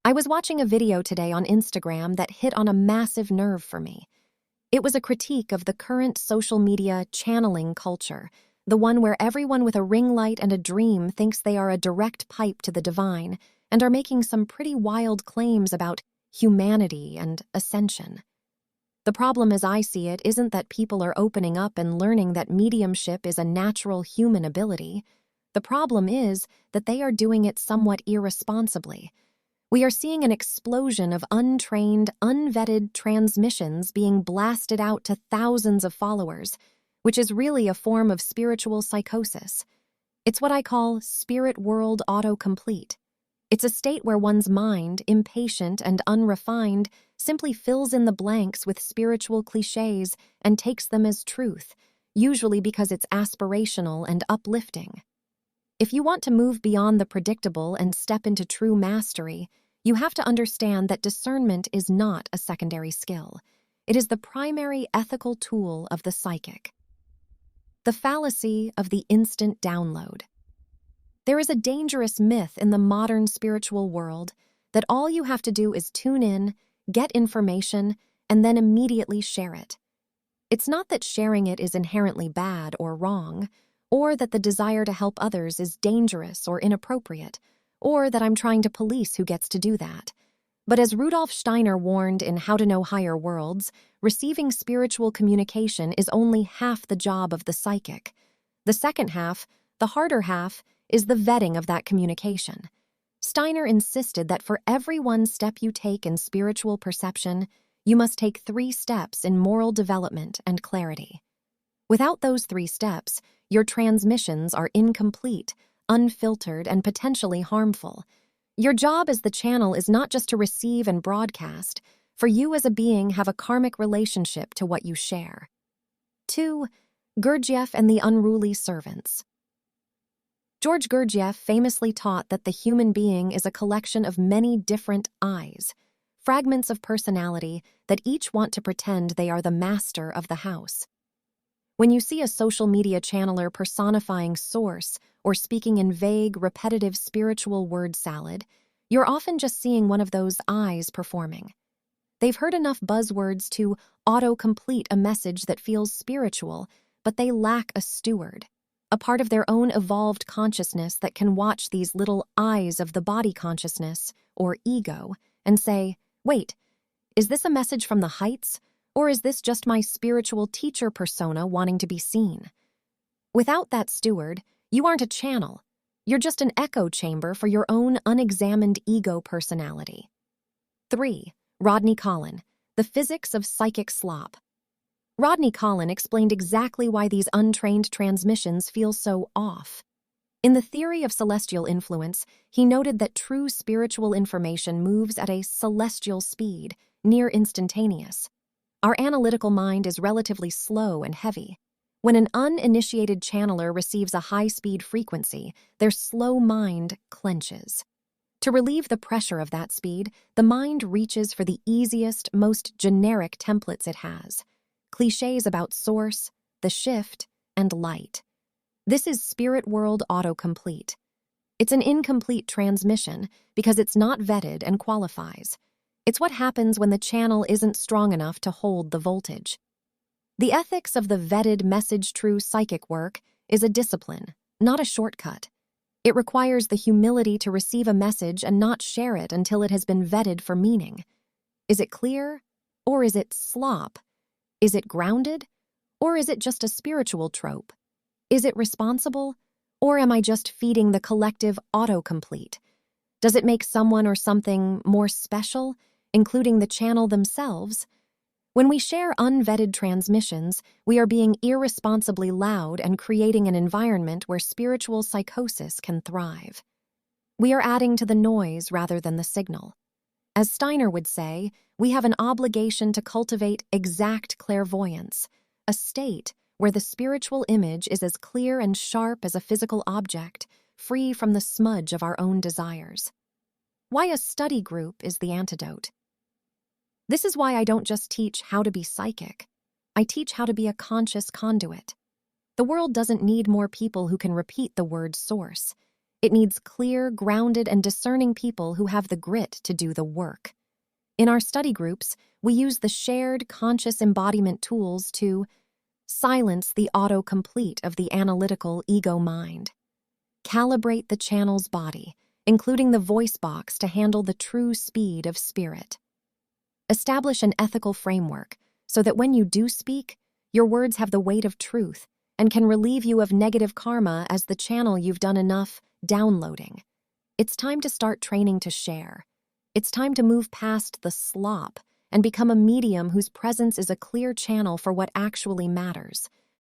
I was watching a video today on Instagram that hit on a massive nerve for me. It was a critique of the current social media channeling culture, the one where everyone with a ring light and a dream thinks they are a direct pipe to the divine and are making some pretty wild claims about humanity and ascension. The problem as I see it isn't that people are opening up and learning that mediumship is a natural human ability. The problem is that they are doing it somewhat irresponsibly. We are seeing an explosion of untrained, unvetted transmissions being blasted out to thousands of followers, which is really a form of spiritual psychosis. It's what I call spirit world autocomplete. It's a state where one's mind, impatient and unrefined, simply fills in the blanks with spiritual cliches and takes them as truth, usually because it's aspirational and uplifting. If you want to move beyond the predictable and step into true mastery, you have to understand that discernment is not a secondary skill. It is the primary ethical tool of the psychic. The fallacy of the instant download. There is a dangerous myth in the modern spiritual world that all you have to do is tune in, get information, and then immediately share it. It's not that sharing it is inherently bad or wrong, or that the desire to help others is dangerous or inappropriate, or that I'm trying to police who gets to do that. But as Rudolf Steiner warned in How to Know Higher Worlds, receiving spiritual communication is only half the job of the psychic. The second half, the harder half, is the vetting of that communication. Steiner insisted that for every one step you take in spiritual perception, you must take 3 steps in moral development and clarity. Without those 3 steps, your transmissions are incomplete, unfiltered, and potentially harmful. Your job as the channel is not just to receive and broadcast, for you as a being have a karmic relationship to what you share. 2. Gurdjieff and the Unruly Servants. George Gurdjieff famously taught that the human being is a collection of many different I's, fragments of personality that each want to pretend they are the master of the house. When you see a social media channeler personifying Source or speaking in vague, repetitive spiritual word salad, you're often just seeing one of those I's performing. They've heard enough buzzwords to auto-complete a message that feels spiritual, but they lack a steward, a part of their own evolved consciousness that can watch these little I's of the body consciousness, or ego, and say, wait, is this a message from the heights? Or is this just my spiritual teacher persona wanting to be seen? Without that steward, you aren't a channel. You're just an echo chamber for your own unexamined ego personality. 3. Rodney Collin, The Physics of Psychic Slop. Rodney Collin explained exactly why these untrained transmissions feel so off. In the theory of celestial influence, he noted that true spiritual information moves at a celestial speed, near instantaneous. Our analytical mind is relatively slow and heavy. When an uninitiated channeler receives a high-speed frequency, their slow mind clenches. To relieve the pressure of that speed, the mind reaches for the easiest, most generic templates it has. Cliches about source, the shift, and light. This is spirit world autocomplete. It's an incomplete transmission because it's not vetted and qualifies. It's what happens when the channel isn't strong enough to hold the voltage. The ethics of the vetted message-true psychic work is a discipline, not a shortcut. It requires the humility to receive a message and not share it until it has been vetted for meaning. Is it clear? Or is it slop? Is it grounded? Or is it just a spiritual trope? Is it responsible? Or am I just feeding the collective autocomplete? Does it make someone or something more special, including the channel themselves? When we share unvetted transmissions, we are being irresponsibly loud and creating an environment where spiritual psychosis can thrive. We are adding to the noise rather than the signal. As Steiner would say, we have an obligation to cultivate exact clairvoyance, a state where the spiritual image is as clear and sharp as a physical object, free from the smudge of our own desires. Why a study group is the antidote. This is why I don't just teach how to be psychic. I teach how to be a conscious conduit. The world doesn't need more people who can repeat the word source. It needs clear, grounded, and discerning people who have the grit to do the work. In our study groups, we use the shared conscious embodiment tools to silence the autocomplete of the analytical ego mind, calibrate the channel's body, including the voice box to handle the true speed of spirit. Establish an ethical framework so that when you do speak, your words have the weight of truth and can relieve you of negative karma as the channel you've done enough downloading. It's time to start training to share. It's time to move past the slop and become a medium whose presence is a clear channel for what actually matters.